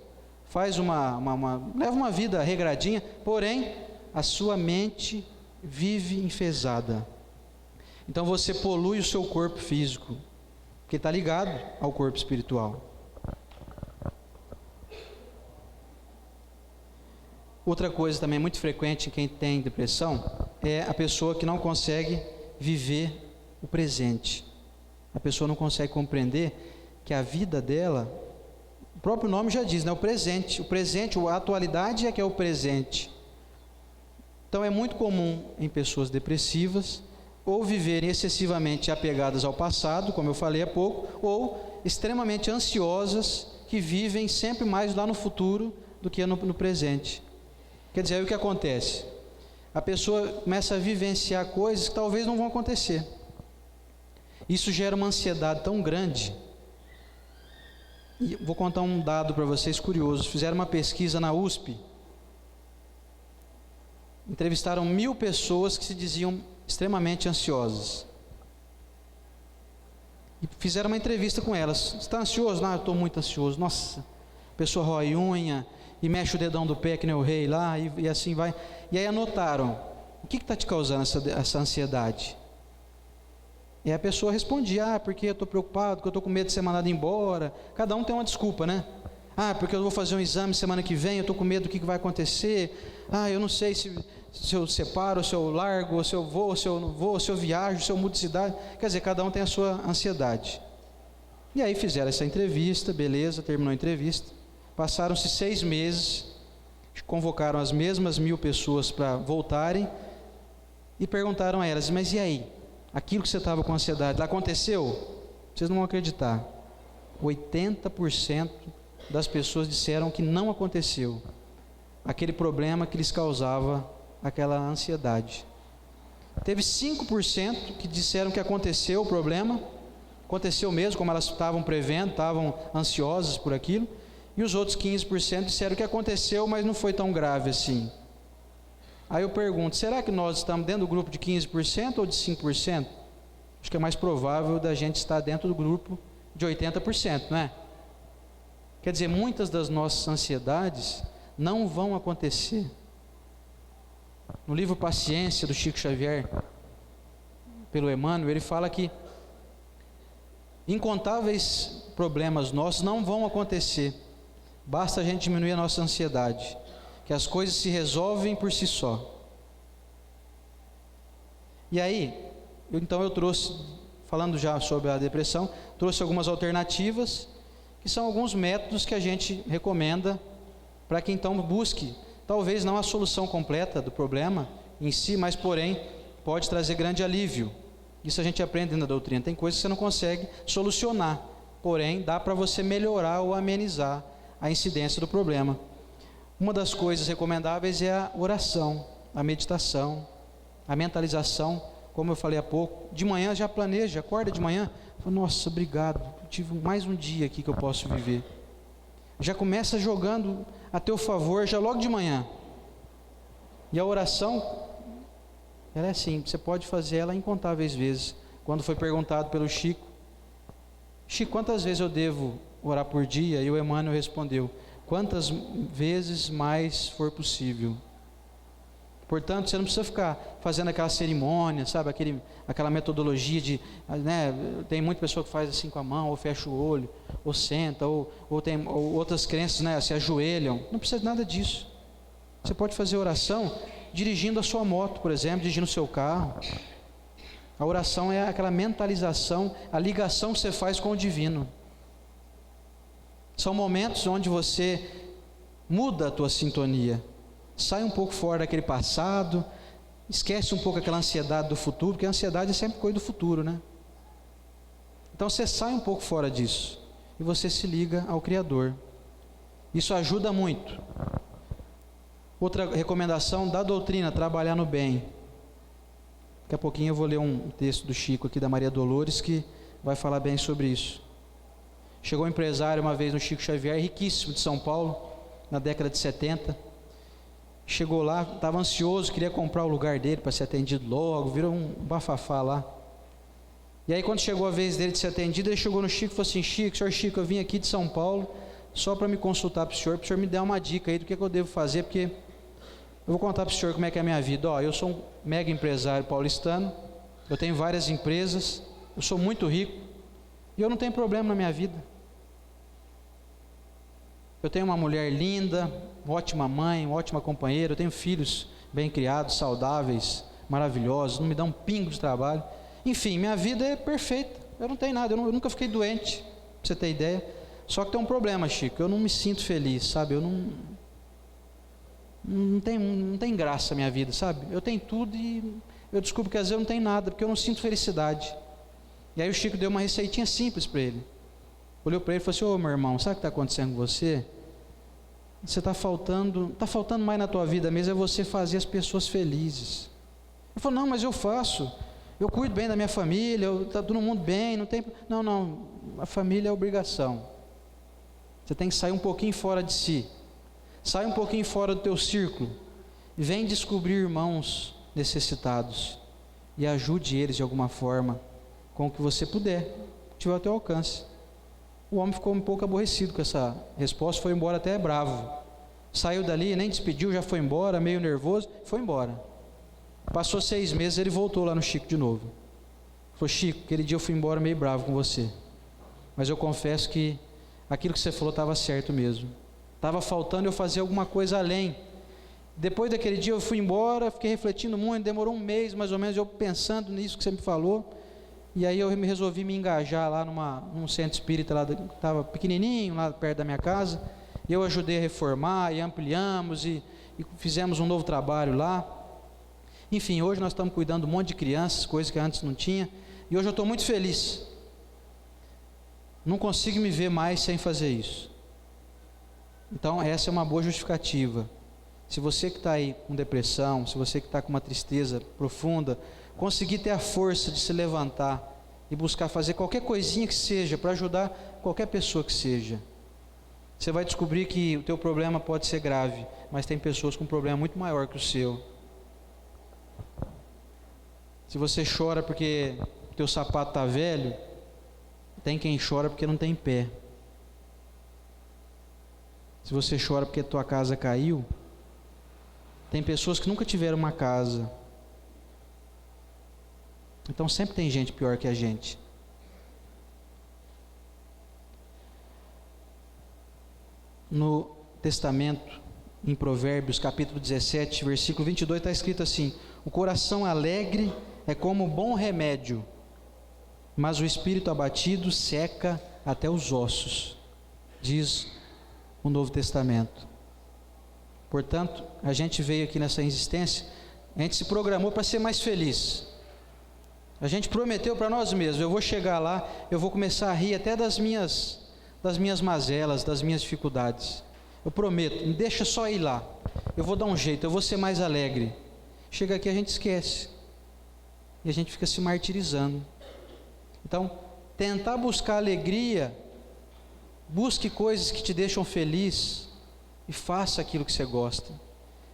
faz leva uma vida regradinha, porém a sua mente vive enfesada. Então você polui o seu corpo físico, porque está ligado ao corpo espiritual. Outra coisa também muito frequente em quem tem depressão é a pessoa que não consegue viver o presente. A pessoa não consegue compreender que a vida dela, o próprio nome já diz, né? O presente, a atualidade é que é o presente. Então é muito comum em pessoas depressivas ou viverem excessivamente apegadas ao passado, como eu falei há pouco, ou extremamente ansiosas, que vivem sempre mais lá no futuro do que no presente. Quer dizer, aí o que acontece? A pessoa começa a vivenciar coisas que talvez não vão acontecer. Isso gera uma ansiedade tão grande. E vou contar um dado para vocês curioso. Fizeram uma pesquisa na USP. Entrevistaram 1000 pessoas que se diziam extremamente ansiosas. E fizeram uma entrevista com elas. Você está ansioso? Não, eu estou muito ansioso. Nossa, a pessoa rói unha e mexe o dedão do pé que nem o rei lá e assim vai. E aí anotaram, o que está te causando essa ansiedade? E a pessoa respondia, porque eu estou preocupado, porque eu estou com medo de ser mandado embora. Cada um tem uma desculpa, né? Porque eu vou fazer um exame semana que vem, eu estou com medo do que vai acontecer. Eu não sei se eu separo, se eu largo, se eu vou, se eu não vou, se eu viajo, se eu mudo de cidade. Quer dizer, cada um tem a sua ansiedade. E aí fizeram essa entrevista, beleza, terminou a entrevista. Passaram-se 6 meses, convocaram as mesmas 1000 pessoas para voltarem e perguntaram a elas, mas e aí? Aquilo que você estava com ansiedade, aconteceu? Vocês não vão acreditar. 80% das pessoas disseram que não aconteceu. Aquele problema que lhes causava aquela ansiedade. Teve 5% que disseram que aconteceu o problema, aconteceu mesmo, como elas estavam prevendo, estavam ansiosas por aquilo. E os outros 15% disseram que aconteceu, mas não foi tão grave assim. Aí eu pergunto, será que nós estamos dentro do grupo de 15% ou de 5%? Acho que é mais provável da gente estar dentro do grupo de 80%, não é? Quer dizer, muitas das nossas ansiedades não vão acontecer. No livro Paciência, do Chico Xavier, pelo Emmanuel, ele fala que incontáveis problemas nossos não vão acontecer. Basta a gente diminuir a nossa ansiedade, que as coisas se resolvem por si só. E aí, eu trouxe, falando já sobre a depressão, trouxe algumas alternativas, E são alguns métodos que a gente recomenda para que então busque, talvez não a solução completa do problema em si, mas porém pode trazer grande alívio. Isso a gente aprende na doutrina. Tem coisas que você não consegue solucionar, porém dá para você melhorar ou amenizar a incidência do problema. Uma das coisas recomendáveis é a oração, a meditação, a mentalização. Como eu falei há pouco, de manhã já planeja, acorda de manhã, fala, nossa, obrigado, tive mais um dia aqui que eu posso viver. Já começa jogando a teu favor, já logo de manhã. E a oração, ela é assim, você pode fazer ela incontáveis vezes. Quando foi perguntado pelo Chico, quantas vezes eu devo orar por dia? E o Emmanuel respondeu, quantas vezes mais for possível. Portanto, você não precisa ficar fazendo aquela cerimônia, sabe, aquela metodologia de, né, tem muita pessoa que faz assim com a mão, ou fecha o olho, ou senta, ou outras crenças, né, se ajoelham. Não precisa de nada disso. Você pode fazer oração dirigindo a sua moto, por exemplo, dirigindo o seu carro. A oração é aquela mentalização, a ligação que você faz com o divino. São momentos onde você muda a tua sintonia. Sai um pouco fora daquele passado, esquece um pouco aquela ansiedade do futuro, porque a ansiedade é sempre coisa do futuro, né? Então você sai um pouco fora disso e você se liga ao Criador. Isso ajuda muito. Outra recomendação da doutrina, trabalhar no bem. Daqui a pouquinho eu vou ler um texto do Chico aqui, da Maria Dolores, que vai falar bem sobre isso. Chegou um empresário uma vez no Chico Xavier, riquíssimo, de São Paulo, na década de 70. Chegou lá, estava ansioso, queria comprar o lugar dele para ser atendido logo, virou um bafafá lá. E aí quando chegou a vez dele de ser atendido, ele chegou no Chico e falou assim, senhor Chico, eu vim aqui de São Paulo só para me consultar para o senhor me dar uma dica aí do que eu devo fazer, porque eu vou contar para o senhor como é que é a minha vida. Eu sou um mega empresário paulistano, eu tenho várias empresas, eu sou muito rico e eu não tenho problema na minha vida. Eu tenho uma mulher linda, ótima mãe, ótima companheira, eu tenho filhos bem criados, saudáveis, maravilhosos, não me dão um pingo de trabalho. Enfim, minha vida é perfeita, eu não tenho nada, eu nunca fiquei doente, pra você ter ideia. Só que tem um problema, Chico, eu não me sinto feliz, sabe? Eu não tem graça a minha vida, sabe? Eu tenho tudo e eu descubro que às vezes eu não tenho nada, porque eu não sinto felicidade. E aí o Chico deu uma receitinha simples para ele. Olhou para ele e falou assim, meu irmão, sabe o que está acontecendo com você? Você está faltando mais na tua vida mesmo, é você fazer as pessoas felizes. Ele falou, não, mas eu faço, eu cuido bem da minha família, está todo mundo bem, não tem... Não, a família é obrigação. Você tem que sair um pouquinho fora de si, sai um pouquinho fora do teu círculo, e vem descobrir irmãos necessitados, e ajude eles de alguma forma, com o que você puder, tiver ao teu alcance. O homem ficou um pouco aborrecido com essa resposta, foi embora até bravo. Saiu dali, nem despediu, já foi embora, meio nervoso, foi embora. Passou 6 meses, ele voltou lá no Chico de novo. Falou, Chico, aquele dia eu fui embora meio bravo com você, mas eu confesso que aquilo que você falou estava certo mesmo. Estava faltando eu fazer alguma coisa além. Depois daquele dia eu fui embora, fiquei refletindo muito, demorou 1 mês mais ou menos, eu pensando nisso que você me falou. E aí eu resolvi me engajar lá num centro espírita lá, que estava pequenininho, lá perto da minha casa. E eu ajudei a reformar e ampliamos e fizemos um novo trabalho lá. Enfim, hoje nós estamos cuidando de um monte de crianças, coisas que antes não tinha. E hoje eu estou muito feliz. Não consigo me ver mais sem fazer isso. Então essa é uma boa justificativa. Se você que está aí com depressão, se você que está com uma tristeza profunda, conseguir ter a força de se levantar e buscar fazer qualquer coisinha que seja para ajudar qualquer pessoa que seja, você vai descobrir que o teu problema pode ser grave, mas tem pessoas com um problema muito maior que o seu. Se você chora porque o teu sapato está velho, tem quem chora porque não tem pé. Se você chora porque a tua casa caiu, tem pessoas que nunca tiveram uma casa. Então sempre tem gente pior que a gente. No Testamento, em Provérbios, capítulo 17, versículo 22, está escrito assim: o coração alegre é como um bom remédio, mas o espírito abatido seca até os ossos. diz o Novo Testamento. Portanto, a gente veio aqui nessa existência, a gente se programou para ser mais feliz. A gente prometeu para nós mesmos: eu vou chegar lá, eu vou começar a rir até das minhas mazelas, das minhas dificuldades. Eu prometo, me deixa só ir lá. Eu vou dar um jeito, eu vou ser mais alegre. Chega aqui, a gente esquece. E a gente fica se martirizando. Então, tentar buscar alegria, busque coisas que te deixam feliz e faça aquilo que você gosta.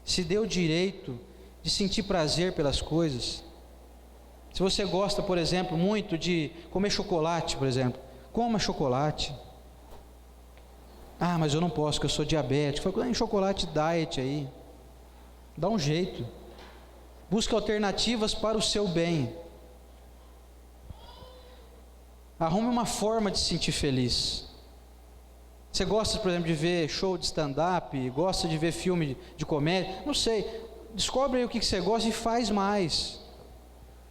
Se dê o direito de sentir prazer pelas coisas. Se você gosta, por exemplo, muito de comer chocolate, por exemplo, coma chocolate. Ah, mas eu não posso, porque eu sou diabético. Foi chocolate diet aí. Dá um jeito. Busque alternativas para o seu bem. Arrume uma forma de se sentir feliz. Você gosta, por exemplo, de ver show de stand-up? Gosta de ver filme de comédia? Não sei. Descobre aí o que você gosta e faz mais.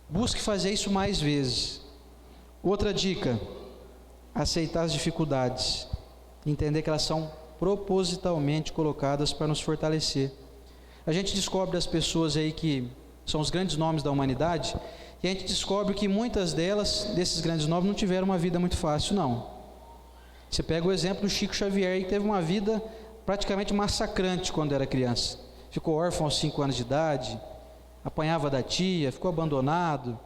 Busque fazer isso mais vezes. Outra dica: aceitar as dificuldades. Entender que elas são propositalmente colocadas para nos fortalecer. A gente descobre das pessoas aí que são os grandes nomes da humanidade, e a gente descobre que muitas delas, desses grandes nomes, não tiveram uma vida muito fácil, não. Você pega o exemplo do Chico Xavier, que teve uma vida praticamente massacrante quando era criança. Ficou órfão aos 5 anos de idade, apanhava da tia, ficou abandonado,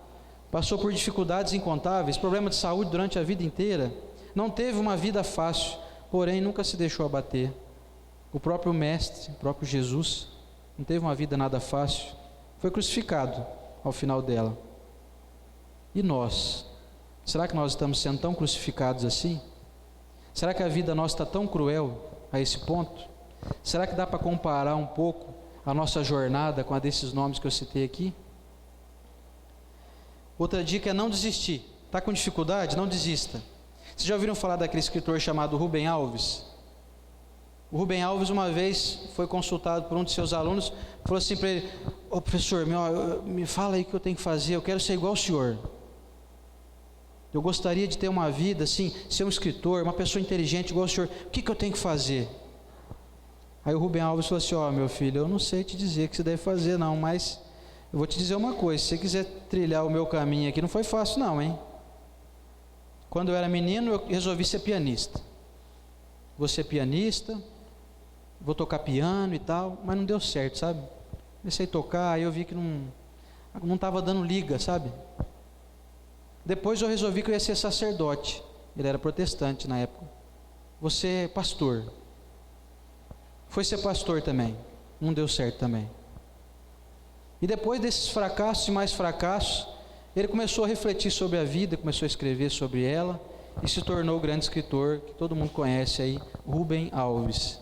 passou por dificuldades incontáveis, problemas de saúde durante a vida inteira, não teve uma vida fácil, porém nunca se deixou abater. O próprio Mestre, o próprio Jesus, não teve uma vida nada fácil, foi crucificado ao final dela. E nós? Será que nós estamos sendo tão crucificados assim? Será que a vida nossa está tão cruel a esse ponto? Será que dá para comparar um pouco a nossa jornada com a desses nomes que eu citei aqui? Outra dica é não desistir. Está com dificuldade? Não desista. Vocês já ouviram falar daquele escritor chamado Rubem Alves? O Rubem Alves uma vez foi consultado por um de seus alunos, falou assim para ele: ô professor, me fala aí o que eu tenho que fazer, eu quero ser igual ao senhor. Eu gostaria de ter uma vida assim, ser um escritor, uma pessoa inteligente igual ao senhor, o que eu tenho que fazer? Aí o Rubem Alves falou assim: ó, meu filho, eu não sei te dizer o que você deve fazer não, mas eu vou te dizer uma coisa, se você quiser trilhar o meu caminho aqui, não foi fácil não, hein? Quando eu era menino, eu resolvi ser pianista. Vou ser pianista, vou tocar piano e tal, mas não deu certo, sabe? Comecei a tocar, aí eu vi que não estava dando liga, sabe? Depois eu resolvi que eu ia ser sacerdote. Ele era protestante na época. Vou ser pastor. Foi ser pastor também. Não deu certo também. E depois desses fracassos e mais fracassos, ele começou a refletir sobre a vida, começou a escrever sobre ela e se tornou o grande escritor que todo mundo conhece aí, Rubem Alves.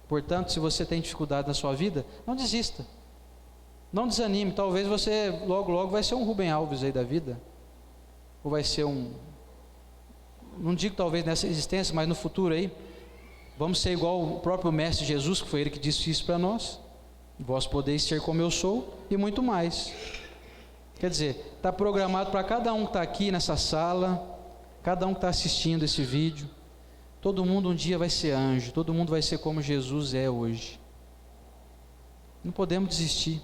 Portanto, se você tem dificuldade na sua vida, não desista. Não desanime. Talvez você logo vai ser um Rubem Alves aí da vida. Ou vai ser não digo talvez nessa existência, mas no futuro aí, vamos ser igual o próprio Mestre Jesus, que foi ele que disse isso para nós: vós podeis ser como eu sou, e muito mais. Quer dizer, está programado para cada um que está aqui nessa sala, cada um que está assistindo esse vídeo, todo mundo um dia vai ser anjo, todo mundo vai ser como Jesus é hoje. Não podemos desistir.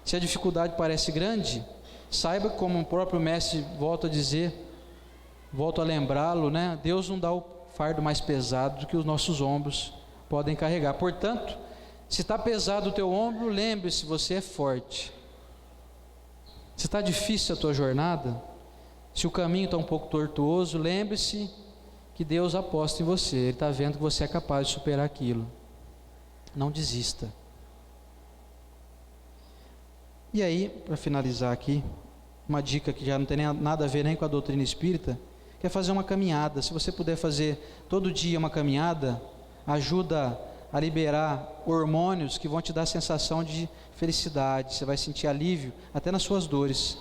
Se a dificuldade parece grande, saiba, como o próprio Mestre volta a dizer, volto a lembrá-lo, né? Deus não dá o fardo mais pesado do que os nossos ombros podem carregar. Portanto, se está pesado o teu ombro, lembre-se, você é forte. Se está difícil a tua jornada, se o caminho está um pouco tortuoso, lembre-se que Deus aposta em você. Ele está vendo que você é capaz de superar aquilo. Não desista. E aí, para finalizar aqui, uma dica que já não tem nada a ver nem com a doutrina espírita, que é fazer uma caminhada. Se você puder fazer todo dia uma caminhada, ajuda a liberar hormônios que vão te dar a sensação de felicidade, você vai sentir alívio até nas suas dores.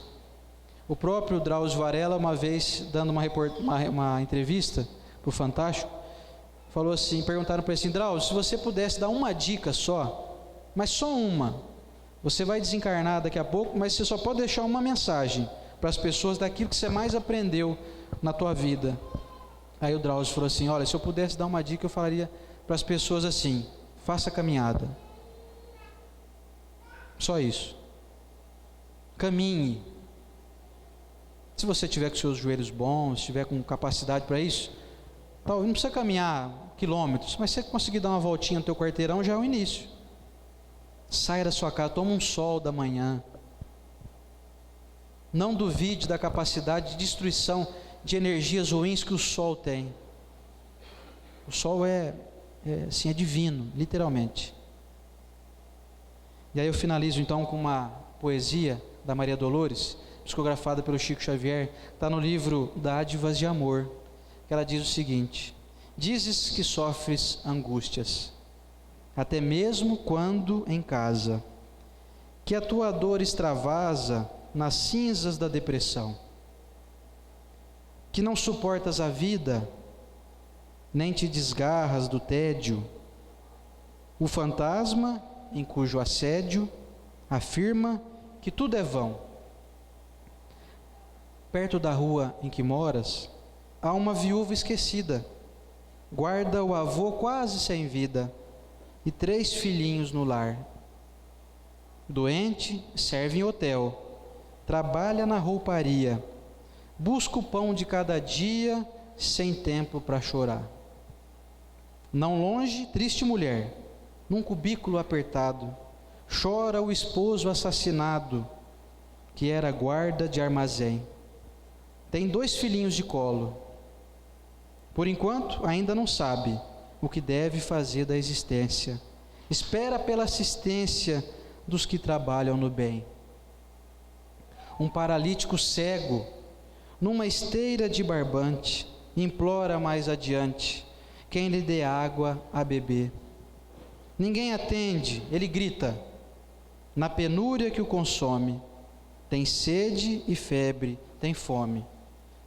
O próprio Drauzio Varela, uma vez dando uma entrevista para o Fantástico, falou assim, perguntaram para ele assim: Drauzio, se você pudesse dar uma dica só, mas só uma, você vai desencarnar daqui a pouco, mas você só pode deixar uma mensagem para as pessoas daquilo que você mais aprendeu na tua vida, Aí o Drauzio falou assim: olha, se eu pudesse dar uma dica, eu falaria para as pessoas assim: faça caminhada. Só isso. Caminhe. Se você tiver com seus joelhos bons, estiver com capacidade para isso, não precisa caminhar quilômetros, mas se você conseguir dar uma voltinha no teu quarteirão, já é o início. Saia da sua casa, toma um sol da manhã. Não duvide da capacidade de destruição de energias ruins que o sol tem. O sol é divino, literalmente. E aí eu finalizo então com uma poesia da Maria Dolores, psicografada pelo Chico Xavier, está no livro Dádivas de Amor, que ela diz o seguinte: dizes que sofres angústias, até mesmo quando em casa, que a tua dor extravasa nas cinzas da depressão, que não suportas a vida, nem te desgarras do tédio, o fantasma em cujo assédio afirma que tudo é vão. Perto da rua em que moras, há uma viúva esquecida, guarda o avô quase sem vida e 3 filhinhos no lar. Doente, serve em hotel, trabalha na rouparia, busca o pão de cada dia, sem tempo para chorar. Não longe, triste mulher, num cubículo apertado, chora o esposo assassinado, que era guarda de armazém. Tem 2 filhinhos de colo. Por enquanto, ainda não sabe o que deve fazer da existência. Espera pela assistência dos que trabalham no bem. Um paralítico cego, numa esteira de barbante, implora mais adiante quem lhe dê água a beber. Ninguém atende, ele grita, na penúria que o consome, tem sede e febre, tem fome,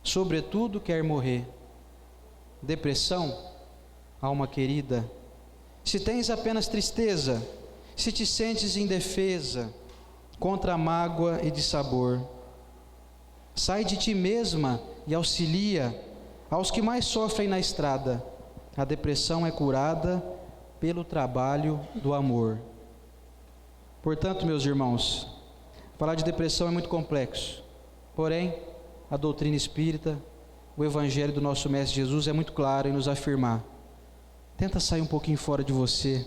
sobretudo quer morrer. Depressão, alma querida, se tens apenas tristeza, se te sentes indefesa contra a mágoa e dissabor, sai de ti mesma e auxilia aos que mais sofrem na estrada. A depressão é curada pelo trabalho do amor. Portanto, meus irmãos, falar de depressão é muito complexo, porém, a doutrina espírita, o evangelho do nosso Mestre Jesus é muito claro em nos afirmar: tenta sair um pouquinho fora de você,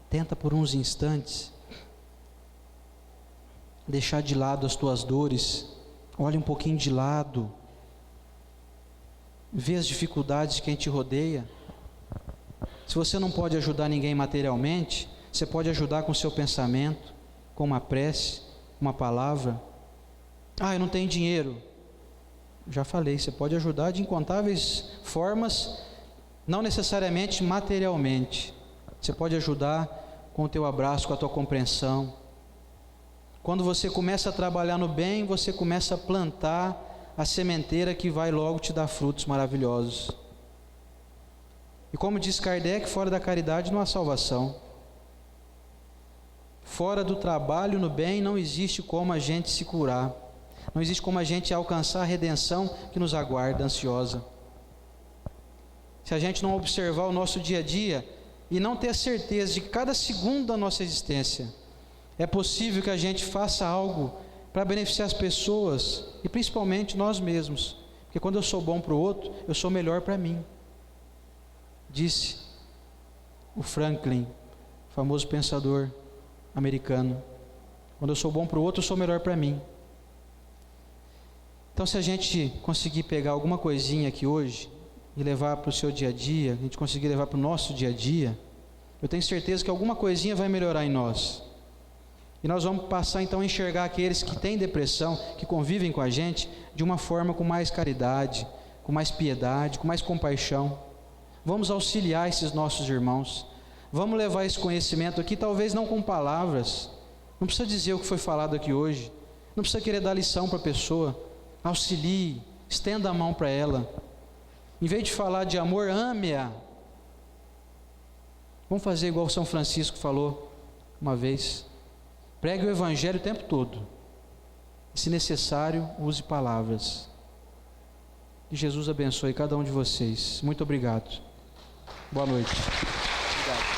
tenta por uns instantes deixar de lado as tuas dores, olha um pouquinho de lado, vê as dificuldades de quem te rodeia. Se você não pode ajudar ninguém materialmente, você pode ajudar com o seu pensamento, com uma prece, uma palavra. Eu não tenho dinheiro. Já falei, você pode ajudar de incontáveis formas, não necessariamente materialmente. Você pode ajudar com o teu abraço, com a tua compreensão. Quando você começa a trabalhar no bem, você começa a plantar a sementeira que vai logo te dar frutos maravilhosos. E como diz Kardec, fora da caridade não há salvação. Fora do trabalho no bem não existe como a gente se curar. Não existe como a gente alcançar a redenção que nos aguarda ansiosa. Se a gente não observar o nosso dia a dia e não ter a certeza de que cada segundo da nossa existência é possível que a gente faça algo para beneficiar as pessoas e principalmente nós mesmos. Porque quando eu sou bom para o outro, eu sou melhor para mim. Disse o Franklin, famoso pensador americano: quando eu sou bom para o outro, eu sou melhor para mim. Então, se a gente conseguir pegar alguma coisinha aqui hoje e levar para o seu dia a dia, a gente conseguir levar para o nosso dia a dia, eu tenho certeza que alguma coisinha vai melhorar em nós. E nós vamos passar então a enxergar aqueles que têm depressão, que convivem com a gente, de uma forma com mais caridade, com mais piedade, com mais compaixão. Vamos auxiliar esses nossos irmãos. Vamos levar esse conhecimento aqui, talvez não com palavras. Não precisa dizer o que foi falado aqui hoje. Não precisa querer dar lição para a pessoa. Auxilie, estenda a mão para ela. Em vez de falar de amor, ame-a. Vamos fazer igual São Francisco falou uma vez: pregue o evangelho o tempo todo. E, se necessário, use palavras. Que Jesus abençoe cada um de vocês. Muito obrigado. Boa noite. Obrigado.